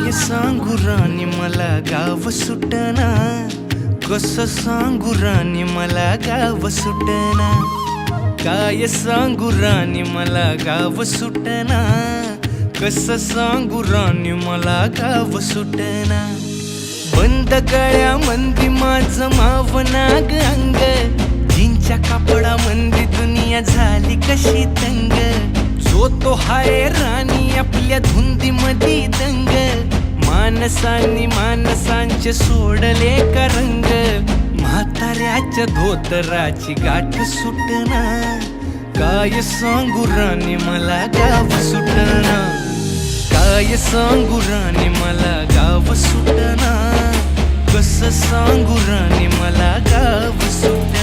काय सांगू राणी मला गाव सुटना, कसं सांगू राणी मला गाव सुटना, काय सांगू राणी मला गाव सुटना, कसं सांगू राणी मला गाव सुटना। बंद गळ्यामंदी माझं मावनाग अंग, जीनच्या कापडामंदी दुनिया झाली कशी तंग, जो तो हाय राणी आपल्या धुंदीमधी दंग, माणसांनी माणसांचे सोडले का रंग, म्हाताऱ्याच्या धोतराची गाठ सुटना, काय सांगू राणी मला गाव सुटना, काय सांगू राणी मला गाव सुटना, कसं सांगू राणी मला गाव सुटना।